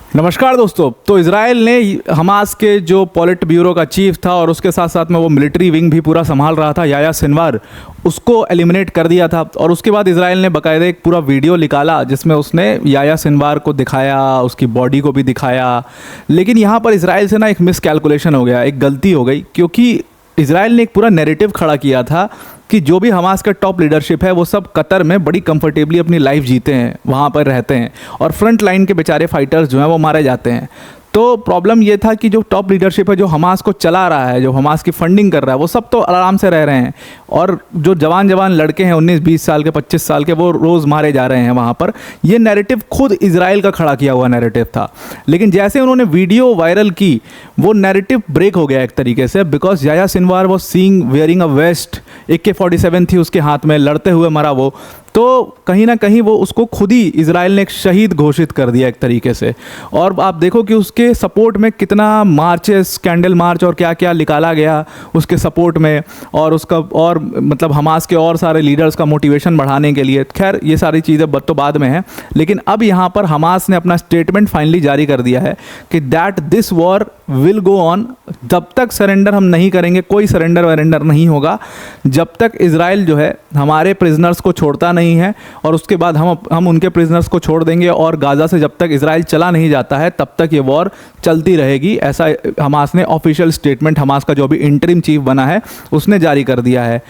नमस्कार दोस्तों। तो इजराइल ने हमास के जो पॉलिट ब्यूरो का चीफ था और उसके साथ साथ में वो मिलिट्री विंग भी पूरा संभाल रहा था, याह्या सिनवार, उसको एलिमिनेट कर दिया था। और उसके बाद इजराइल ने बाकायदा एक पूरा वीडियो निकाला जिसमें उसने याह्या सिनवार को दिखाया, उसकी बॉडी को भी दिखाया। लेकिन यहाँ पर इजराइल से ना एक मिस कैलकुलेशन हो गया, एक गलती हो गई, क्योंकि इजराइल ने एक पूरा नैरेटिव खड़ा किया था कि जो भी हमास का टॉप लीडरशिप है वो सब कतर में बड़ी कंफर्टेबली अपनी लाइफ जीते हैं, वहाँ पर रहते हैं, और फ्रंट लाइन के बेचारे फाइटर्स जो हैं वो मारे जाते हैं। तो प्रॉब्लम ये था कि जो टॉप लीडरशिप है, जो हमास को चला रहा है, जो हमास की फंडिंग कर रहा है, वो सब तो आराम से रह रहे हैं, और जो जवान लड़के हैं 19-20 साल के, 25 साल के, वो रोज़ मारे जा रहे हैं वहाँ पर। ये नैरेटिव खुद इजराइल का खड़ा किया हुआ नैरेटिव था। लेकिन जैसे उन्होंने वीडियो वायरल की, वो नैरेटिव ब्रेक हो गया एक तरीके से, बिकॉज याह्या सिनवार वो seeing wearing a vest, AK-47 थी उसके हाथ में, लड़ते हुए मरा वो। तो कहीं ना कहीं वो उसको खुद ही इजराइल ने एक शहीद घोषित कर दिया एक तरीके से। और आप देखो कि उसके सपोर्ट में कितना मार्चेस, कैंडल मार्च और क्या क्या निकाला गया उसके सपोर्ट में, और उसका और मतलब हमास के और सारे लीडर्स का मोटिवेशन बढ़ाने के लिए। खैर ये सारी चीज़ें तो बाद में हैं, लेकिन अब यहाँ पर हमास ने अपना स्टेटमेंट फाइनली जारी कर दिया है कि that this war will go on. जब तक सरेंडर हम नहीं करेंगे, कोई सरेंडर वरेंडर नहीं होगा जब तक इजराइल जो है हमारे प्रिजनर्स को छोड़ता नहीं है, और उसके बाद हम उनके प्रिजनर्स को छोड़ देंगे, और गाज़ा से जब तक इजराइल चला नहीं जाता है तब तक ये वॉर चलती रहेगी। ऐसा हमास ने ऑफिशियल स्टेटमेंट, हमास का जो भी इंटरिम चीफ बना है उसने जारी कर दिया है।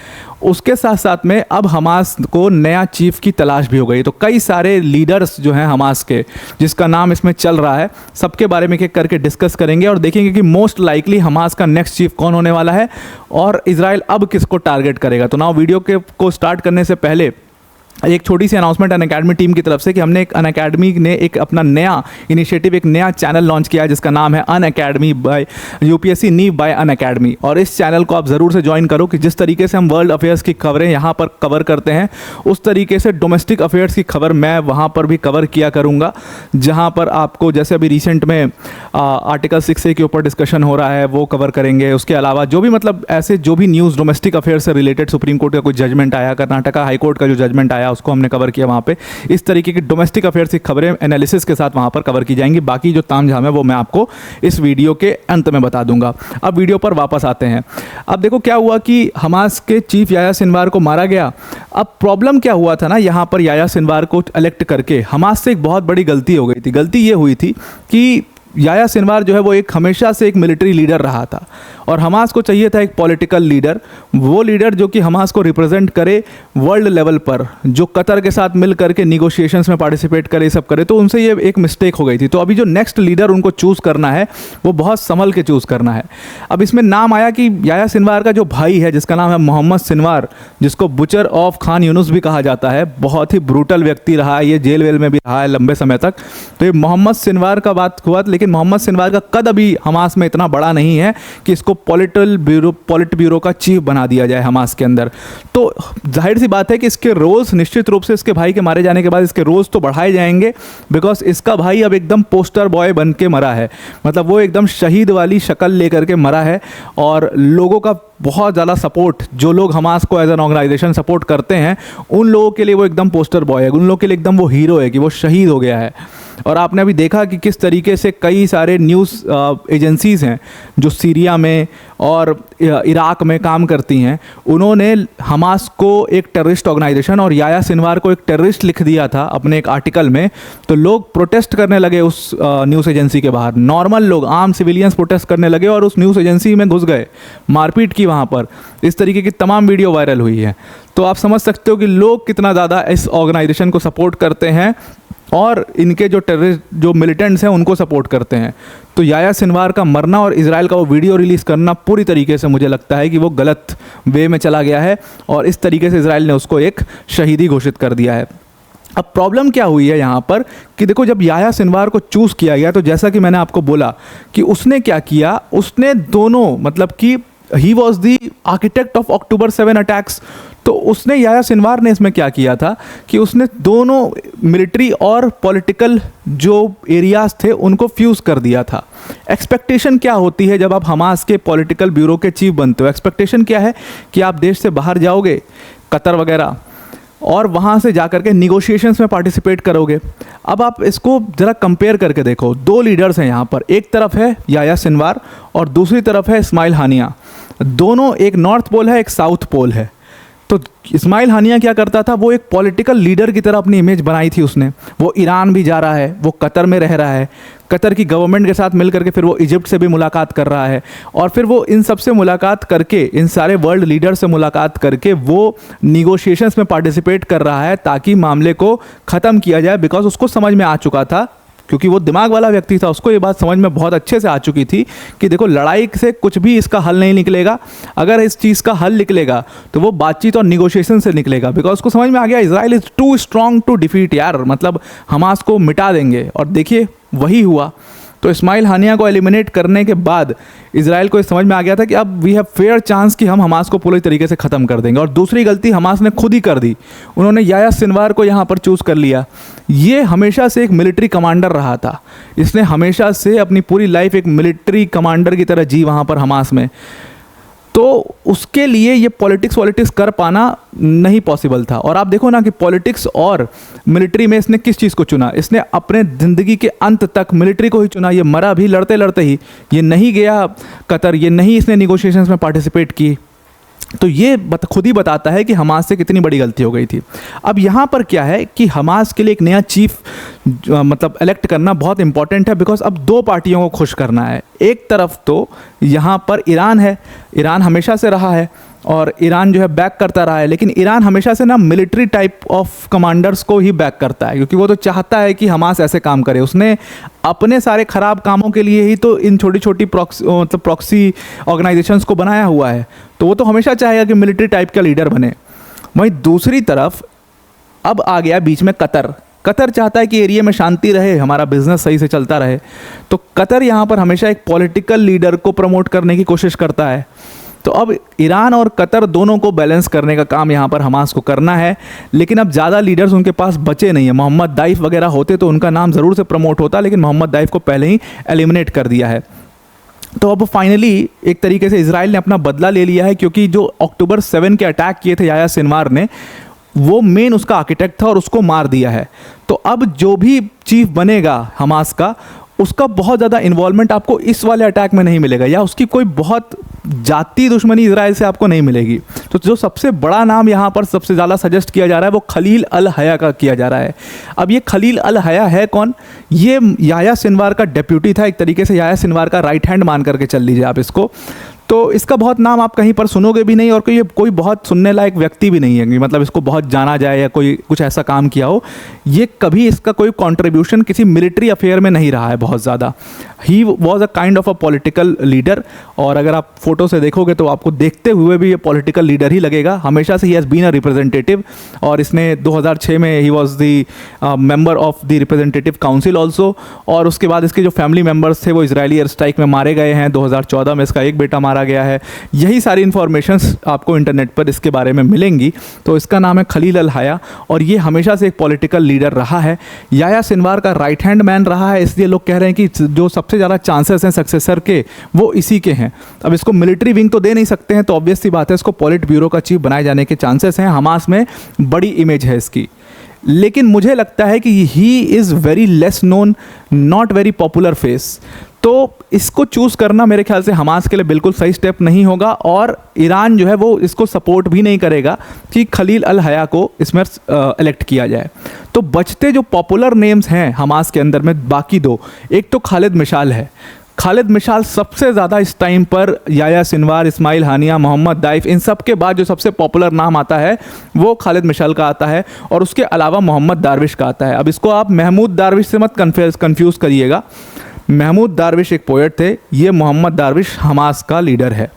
उसके साथ साथ में अब हमास को नया चीफ की तलाश भी हो गई। तो कई सारे लीडर्स जो हैं हमास के, जिसका नाम इसमें चल रहा है, सबके बारे में एक करके डिस्कस करेंगे और देखेंगे कि मोस्ट लाइकली हमास का नेक्स्ट चीफ कौन होने वाला है और इजराइल अब किसको टारगेट करेगा। तो ना वीडियो को स्टार्ट करने से पहले एक छोटी सी अनाउंसमेंट अनअकैडमी टीम की तरफ से कि हमने अनअकैडमी ने एक अपना नया इनिशिएटिव, एक नया चैनल लॉन्च किया है जिसका नाम है अनअकैडमी बाय UPSC नीव बाय अनअकैडमी। और इस चैनल को आप ज़रूर से ज्वाइन करो कि जिस तरीके से हम वर्ल्ड अफेयर्स की खबरें यहाँ पर कवर करते हैं, उस तरीके से डोमेस्टिक अफेयर्स की खबर मैं वहाँ पर भी कवर किया करूँगा, जहाँ पर आपको जैसे अभी रिसेंट में आर्टिकल 6A के ऊपर डिस्कशन हो रहा है वो कवर करेंगे। उसके अलावा जो भी मतलब ऐसे जो भी न्यूज़ डोमेस्टिक अफेयर्स से रिलेटेड, सुप्रीम कोर्ट का कोई जजमेंट आया, कर्नाटका हाई कोर्ट का जो जजमेंट आया उसको हमने कवर किया वहाँ पे, इस तरीके की डोमेस्टिक अफेयर्स की खबरें एनालिसिस के साथ वहाँ पर कवर की जाएंगी। बाकी जो तामझाम है वो मैं आपको इस वीडियो के अंत में बता दूंगा। अब वीडियो पर वापस आते हैं। अब देखो क्या हुआ कि हमास के चीफ याह्या सिनवार को मारा गया। अब प्रॉब्लम क्या हुआ था ना, यहाँ पर याह्या सिनवार को इलेक्ट करके हमास से एक बहुत बड़ी गलती हो गई थी। गलती ये हुई थी कि याह्या सिनवार जो है वो एक हमेशा से एक मिलिट्री लीडर रहा था, और हमास को चाहिए था एक पॉलिटिकल लीडर, वो लीडर जो कि हमास को रिप्रेजेंट करे वर्ल्ड लेवल पर, जो कतर के साथ मिल करके निगोशिएशंस में पार्टिसिपेट करे, सब करे। तो उनसे ये एक मिस्टेक हो गई थी। तो अभी जो नेक्स्ट लीडर उनको चूज़ करना है वो बहुत संभल के चूज़ करना है। अब इसमें नाम आया कि याह्या सिनवार का जो भाई है जिसका नाम है मोहम्मद सिनवार, जिसको बुचर ऑफ खान यूनुस भी कहा जाता है, बहुत ही ब्रूटल व्यक्ति रहा है, ये जेल वेल में भी रहा है लंबे समय तक। तो ये मोहम्मद सिनवार का बात हुआ, लेकिन मोहम्मद सिनवार का कद अभी हमास में इतना बड़ा नहीं है कि इसको पॉलिट ब्यूरो का चीफ बना दिया जाए हमास के अंदर। तो जाहिर सी बात है कि इसके रोल्स निश्चित रूप से इसके भाई के मारे जाने के बाद इसके रोल्स तो बढ़ाए जाएंगे, बिकॉज इसका भाई अब एकदम पोस्टर बॉय बन के मरा है। मतलब वो एकदम शहीद वाली शक्ल लेकर के मरा है, और लोगों का बहुत ज़्यादा सपोर्ट, जो लोग हमास को एज एन ऑर्गेनाइजेशन सपोर्ट करते हैं, उन लोगों के लिए वो एकदम पोस्टर बॉय है, उन लोगों के लिए एकदम वो हीरो है कि वो शहीद हो गया है। और आपने अभी देखा कि किस तरीके से कई सारे न्यूज़ एजेंसीज़ हैं जो सीरिया में और इराक में काम करती हैं, उन्होंने हमास को एक टेररिस्ट ऑर्गेनाइजेशन और याह्या सिनवार को एक टेररिस्ट लिख दिया था अपने एक आर्टिकल में। तो लोग प्रोटेस्ट करने लगे उस न्यूज़ एजेंसी के बाहर, नॉर्मल लोग, आम सिविलियंस प्रोटेस्ट करने लगे और उस न्यूज़ एजेंसी में घुस गए, मारपीट की वहाँ पर। इस तरीके की तमाम वीडियो वायरल हुई है। तो आप समझ सकते हो कि लोग कितना ज़्यादा इस ऑर्गेनाइजेशन को सपोर्ट करते हैं और इनके जो टेररिस्ट, जो मिलिटेंट्स हैं, उनको सपोर्ट करते हैं। तो याह्या सिनवार का मरना और इजराइल का वो वीडियो रिलीज़ करना पूरी तरीके से मुझे लगता है कि वो गलत वे में चला गया है, और इस तरीके से इजराइल ने उसको एक शहीदी घोषित कर दिया है। अब प्रॉब्लम क्या हुई है यहाँ पर कि देखो, जब याह्या सिनवार को चूज़ किया गया तो जैसा कि मैंने आपको बोला कि उसने क्या किया, उसने दोनों, मतलब कि ही was the architect of October 7 attacks. तो उसने, याह्या सिनवार ने इसमें क्या किया था कि उसने दोनों मिलिट्री और पॉलिटिकल जो एरियाज थे उनको फ्यूज़ कर दिया था। एक्सपेक्टेशन क्या होती है जब आप हमास के पॉलिटिकल ब्यूरो के चीफ बनते हो? एक्सपेक्टेशन क्या है कि आप देश से बाहर जाओगे, कतर वगैरह, और वहाँ से जा कर के निगोशिएशंस में पार्टिसिपेट करोगे। अब आप इसको ज़रा कंपेयर करके देखो, दो लीडर्स हैं यहाँ पर, एक तरफ है याया सिनवार और दूसरी तरफ है इस्माइल हानिया। दोनों, एक नॉर्थ पोल है एक साउथ पोल है। तो इस्माइल हानिया क्या करता था, वो एक पॉलिटिकल लीडर की तरह अपनी इमेज बनाई थी उसने। वो ईरान भी जा रहा है, वो कतर में रह रहा है, कतर की गवर्नमेंट के साथ मिल करके फिर वो इजिप्ट से भी मुलाकात कर रहा है, और फिर वो इन सब से मुलाकात करके, इन सारे वर्ल्ड लीडर से मुलाकात करके वो निगोशिएशंस में पार्टिसिपेट कर रहा है ताकि मामले को ख़त्म किया जाए। बिकॉज उसको समझ में आ चुका था, क्योंकि वो दिमाग वाला व्यक्ति था, उसको ये बात समझ में बहुत अच्छे से आ चुकी थी कि देखो लड़ाई से कुछ भी इसका हल नहीं निकलेगा। अगर इस चीज़ का हल निकलेगा तो वो बातचीत और निगोशिएशन से निकलेगा। बिकॉज उसको समझ में आ गया Israel is too strong to defeat यार, मतलब हमास को मिटा देंगे। और देखिए वही हुआ। तो इस्माइल हानिया को एलिमिनेट करने के बाद इजराइल को समझ में आ गया था कि अब वी हैव फेयर चांस कि हम हमास को पूरी तरीके से ख़त्म कर देंगे। और दूसरी गलती हमास ने खुद ही कर दी, उन्होंने याया सिनवार को यहाँ पर चूज़ कर लिया। ये हमेशा से एक मिलिट्री कमांडर रहा था, इसने हमेशा से अपनी पूरी लाइफ एक मिलिट्री कमांडर की तरह जी वहाँ पर हमास में। तो उसके लिए ये पॉलिटिक्स कर पाना नहीं पॉसिबल था। और आप देखो ना कि पॉलिटिक्स और मिलिट्री में इसने किस चीज़ को चुना, इसने अपने ज़िंदगी के अंत तक मिलिट्री को ही चुना। ये मरा भी लड़ते लड़ते ही, ये नहीं गया कतर, ये नहीं इसने निगोशिएशंस में पार्टिसिपेट की। तो ये खुद ही बताता है कि हमास से कितनी बड़ी गलती हो गई थी। अब यहाँ पर क्या है कि हमास के लिए एक नया चीफ मतलब इलेक्ट करना बहुत इंपॉर्टेंट है। बिकॉज अब दो पार्टियों को खुश करना है। एक तरफ तो यहाँ पर ईरान है, ईरान हमेशा से रहा है और ईरान जो है बैक करता रहा है, लेकिन ईरान हमेशा से ना मिलिट्री टाइप ऑफ कमांडर्स को ही बैक करता है, क्योंकि वो तो चाहता है कि हमास ऐसे काम करे। उसने अपने सारे ख़राब कामों के लिए ही तो इन छोटी छोटी प्रॉक्सी ऑर्गेनाइजेशंस को बनाया हुआ है। तो वो तो हमेशा चाहेगा कि मिलिट्री टाइप का लीडर बने। वहीं दूसरी तरफ अब आ गया बीच में कतर। कतर चाहता है कि एरिया में शांति रहे, हमारा बिजनेस सही से चलता रहे। तो कतर यहाँ पर हमेशा एक पॉलिटिकल लीडर को प्रमोट करने की कोशिश करता है। तो अब ईरान और कतर दोनों को बैलेंस करने का काम यहाँ पर हमास को करना है। लेकिन अब ज़्यादा लीडर्स उनके पास बचे नहीं है। मोहम्मद दाइफ वगैरह होते तो उनका नाम ज़रूर से प्रमोट होता, लेकिन मोहम्मद दाइफ को पहले ही एलिमिनेट कर दिया है। तो अब फाइनली एक तरीके से इजराइल ने अपना बदला ले लिया है, क्योंकि जो अक्टूबर 7 के अटैक किए थे याया सिनवार ने, वो मेन उसका आर्किटेक्ट था और उसको मार दिया है। तो अब जो भी चीफ बनेगा हमास का, उसका बहुत ज़्यादा इन्वॉल्वमेंट आपको इस वाले अटैक में नहीं मिलेगा, या उसकी कोई बहुत जाती दुश्मनी इजराइल से आपको नहीं मिलेगी। तो जो सबसे बड़ा नाम यहाँ पर सबसे ज़्यादा सजेस्ट किया जा रहा है वो खलील अल हया का किया जा रहा है। अब ये खलील अल हया है कौन? ये याया सिनवार का डेप्यूटी था, एक तरीके से याया सिनवार का राइट हैंड मान करके चल लीजिए आप इसको। तो इसका बहुत नाम आप कहीं पर सुनोगे भी नहीं, और कोई बहुत सुनने लायक व्यक्ति भी नहीं है कि मतलब इसको बहुत जाना जाए या कोई कुछ ऐसा काम किया हो। ये कभी इसका कोई कंट्रीब्यूशन किसी मिलिट्री अफेयर में नहीं रहा है बहुत ज़्यादा। He was a kind of a political leader, और अगर आप फोटो से देखोगे तो आपको देखते हुए भी ये पॉलिटिकल लीडर ही लगेगा। हमेशा से ही हैज़ बीन अ रिप्रेजेंटेटिव, और इसने 2006 में ही was the member of the representative council also. और उसके बाद इसके जो फैमिली मेम्बर्स थे वो इजरायली एयर स्ट्राइक में मारे गए हैं। 2014 में इसका एक बेटा मारा गया है। यही सारी इन्फॉर्मेशंस आपको इंटरनेट पर इसके बारे में मिलेंगी। तो इसका नाम है खलील अल हया, और ये हमेशा से एक पॉलिटिकल लीडर रहा है। याया सिनवार का राइट हैंड मैन रहा है, इसलिए लोग कह रहे हैं कि जो सबसे ज़्यादा चांसेस हैं सक्सेसर के वो इसी के हैं। अब इसको मिलिट्री विंग तो दे नहीं सकते हैं, तो ऑब्वियस सी बात है इसको पॉलिट ब्यूरो का चीफ बनाए जाने के चांसेस हैं। हमास में बड़ी इमेज है इसकी, लेकिन मुझे लगता है कि he is very less known, not very popular face. तो इसको चूज़ करना मेरे ख्याल से हमास के लिए बिल्कुल सही स्टेप नहीं होगा, और ईरान जो है वो इसको सपोर्ट भी नहीं करेगा कि खलील अल हया को इसमें इलेक्ट किया जाए। तो बचते जो पॉपुलर नेम्स हैं हमास के अंदर में बाकी दो, एक तो खालिद मिशाल है। खालिद मिशाल सबसे ज़्यादा इस टाइम पर याया सिनवार, इस्माइल हानिया, मोहम्मद दाइफ, इन सब के बाद जो सबसे पॉपुलर नाम आता है वो खालिद मिशाल का आता है, और उसके अलावा मोहम्मद दारविश का आता है। अब इसको आप महमूद दारविश से मत कन्फ्यूज़ करिएगा। महमूद दारविश एक पोएट थे, ये मोहम्मद दारविश हमास का लीडर है।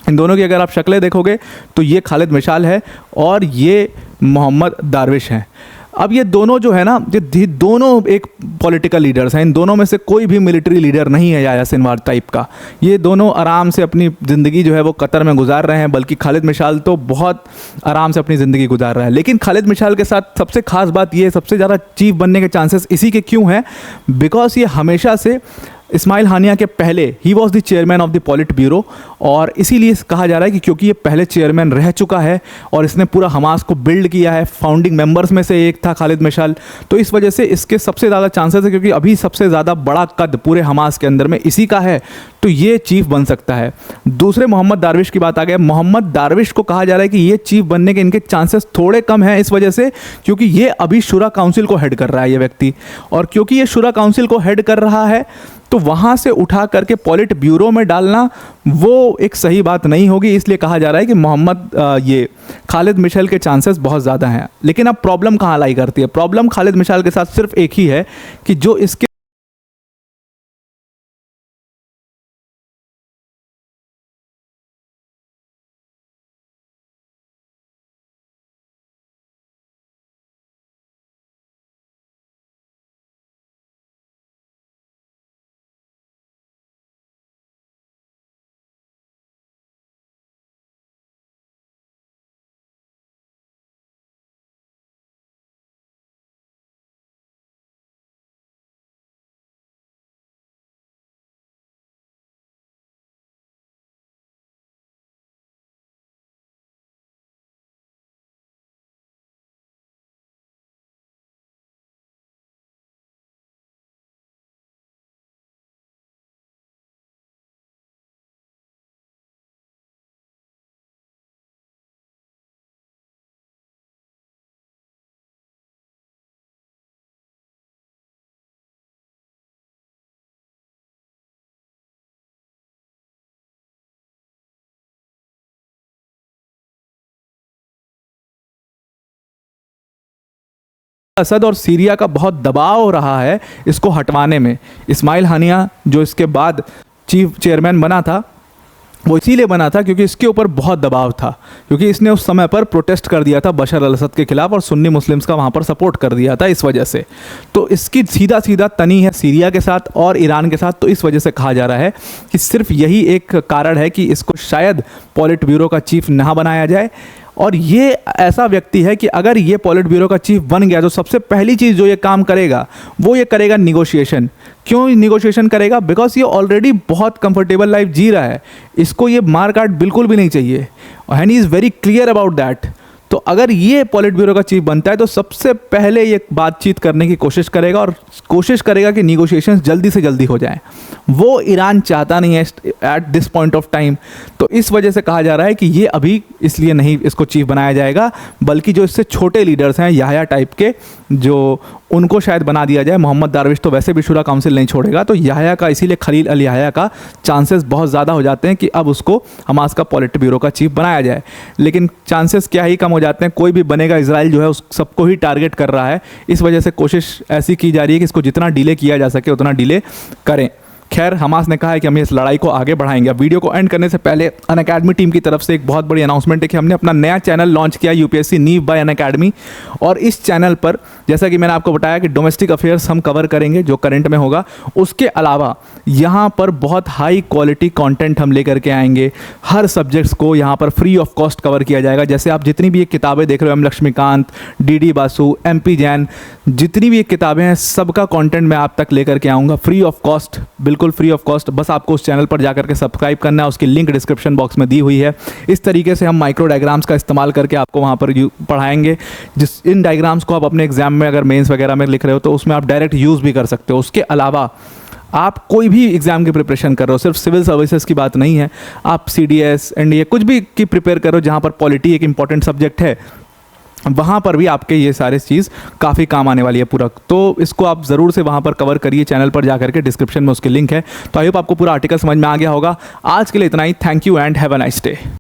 इन दोनों की अगर आप शक्लें देखोगे तो ये खालिद मिशाल है और ये मोहम्मद दारविश हैं। अब ये दोनों जो है ना, ये दोनों एक पॉलिटिकल लीडर्स हैं। इन दोनों में से कोई भी मिलिट्री लीडर नहीं है याया सिनवार टाइप का। ये दोनों आराम से अपनी ज़िंदगी जो है वो कतर में गुजार रहे हैं, बल्कि खालिद मिशाल तो बहुत आराम से अपनी ज़िंदगी गुजार रहा है। लेकिन खालिद मिशाल के साथ सबसे खास बात ये, सबसे ज़्यादा चीफ बनने के चांसेस इसी के क्यों हैं? बिकॉज ये हमेशा से इस्माइल हानिया के पहले ही was the chairman of the politburo, और इसीलिए कहा जा रहा है कि क्योंकि ये पहले चेयरमैन रह चुका है और इसने पूरा हमास को बिल्ड किया है, फाउंडिंग मेंबर्स में से एक था खालिद मशाल, तो इस वजह से इसके सबसे ज़्यादा चांसेस है, क्योंकि अभी सबसे ज़्यादा बड़ा कद पूरे हमास के अंदर में इसी का है, तो ये चीफ बन सकता है। दूसरे मोहम्मद दारविश की बात आ गई। मोहम्मद दारविश को कहा जा रहा है कि ये चीफ बनने के इनके चांसेस थोड़े कम हैं, इस वजह से क्योंकि ये अभी शुरा काउंसिल को हेड कर रहा है ये व्यक्ति, और क्योंकि ये शुरा काउंसिल को हेड कर रहा है तो वहाँ से उठा करके पॉलिट ब्यूरो में डालना वो एक सही बात नहीं होगी, इसलिए कहा जा रहा है कि ये खालिद मशाल के चांसेस बहुत ज़्यादा हैं। लेकिन अब प्रॉब्लम कहाँ लाई करती है? प्रॉब्लम खालिद मशाल के साथ सिर्फ एक ही है कि जो इसके असद और सीरिया का बहुत दबाव हो रहा है इसको हटवाने में। इस्माइल हानिया जो इसके बाद चीफ चेयरमैन बना था वो इसीलिए बना था क्योंकि इसके ऊपर बहुत दबाव था, क्योंकि इसने उस समय पर प्रोटेस्ट कर दिया था बशर अल असद के खिलाफ और सुन्नी मुस्लिम्स का वहाँ पर सपोर्ट कर दिया था इस वजह से। तो इसकी सीधा सीधा तनी है सीरिया के साथ और ईरान के साथ, तो इस वजह से कहा जा रहा है कि सिर्फ यही एक कारण है कि इसको शायद पॉलिट ब्यूरो का चीफ ना बनाया जाए। और ये ऐसा व्यक्ति है कि अगर ये पॉलिट ब्यूरो का चीफ बन गया तो सबसे पहली चीज़ जो ये काम करेगा वो ये करेगा निगोशिएशन। क्यों निगोशिएशन करेगा? बिकॉज ये ऑलरेडी बहुत कंफर्टेबल लाइफ जी रहा है, इसको ये मार काट बिल्कुल भी नहीं चाहिए, and he is very clear about that. तो अगर ये पॉलिट ब्यूरो का चीफ बनता है तो सबसे पहले ये बातचीत करने की कोशिश करेगा और कोशिश करेगा कि निगोशिएशंस जल्दी से जल्दी हो जाएं। वो ईरान चाहता नहीं है at this point of time, तो इस वजह से कहा जा रहा है कि ये अभी इसलिए नहीं इसको चीफ बनाया जाएगा, बल्कि जो इससे छोटे लीडर्स हैं याह्या टाइप के, जो उनको शायद बना दिया जाए। मोहम्मद दारविश तो वैसे भी शुरा काउंसिल नहीं छोड़ेगा, तो याह्या का, इसीलिए खलील अल याह्या का चांसेस बहुत ज़्यादा हो जाते हैं कि अब उसको हमास का पॉलिट ब्यूरो का चीफ बनाया जाए। लेकिन चांसेस क्या ही कम हो जाते हैं, कोई भी बनेगा, इजराइल जो है उस सबको ही टारगेट कर रहा है, इस वजह से कोशिश ऐसी की जा रही है कि इसको जितना डिले किया जा सके उतना डिले करें। खैर, हमास ने कहा है कि हम इस लड़ाई को आगे बढ़ाएंगे। अब वीडियो को एंड करने से पहले अनअकैडमी टीम की तरफ से एक बहुत बड़ी अनाउंसमेंट है कि हमने अपना नया चैनल लॉन्च किया यूपीएससी नीव बाय अनअकैडमी, और इस चैनल पर जैसा कि मैंने आपको बताया कि डोमेस्टिक अफेयर्स हम कवर करेंगे जो करंट में होगा, उसके अलावा यहाँ पर बहुत हाई क्वालिटी कंटेंट हम लेकर के आएंगे। हर सब्जेक्ट्स को यहाँ पर फ्री ऑफ कॉस्ट कवर किया जाएगा। जैसे आप जितनी भी ये किताबें देख रहे हो, M Laxmikant, D Basu, MP Jain, जितनी भी ये किताबें हैं सबका कंटेंट मैं आप तक लेकर के आऊँगा फ्री ऑफ कॉस्ट, बिल्कुल फ्री ऑफ कॉस्ट। बस आपको उस चैनल पर जाकर के सब्सक्राइब करना है, उसकी लिंक डिस्क्रिप्शन बॉक्स में दी हुई है। इस तरीके से हम माइक्रो डायग्राम्स का इस्तेमाल करके आपको वहाँ पर पढ़ाएंगे, जिस इन डायग्राम्स को आप अपने एग्जाम में अगर मेंस वगैरह में लिख रहे हो तो उसमें आप डायरेक्ट यूज़ भी कर सकते हो। उसके अलावा आप कोई भी एग्ज़ाम की प्रिपरेशन कर रहे हो, सिर्फ सिविल सर्विसेज की बात नहीं है, आप CDS, NDA कुछ भी की प्रिपेयर करो जहाँ पर पॉलिटी एक इंपॉर्टेंट सब्जेक्ट है, वहाँ पर भी आपके ये सारे चीज़ काफ़ी काम आने वाली है पूरा। तो इसको आप ज़रूर से वहाँ पर कवर करिए, चैनल पर जाकर के डिस्क्रिप्शन में उसकी लिंक है। तो आई होप आपको पूरा आर्टिकल समझ में आ गया होगा। आज के लिए इतना ही। Thank you and have a nice day.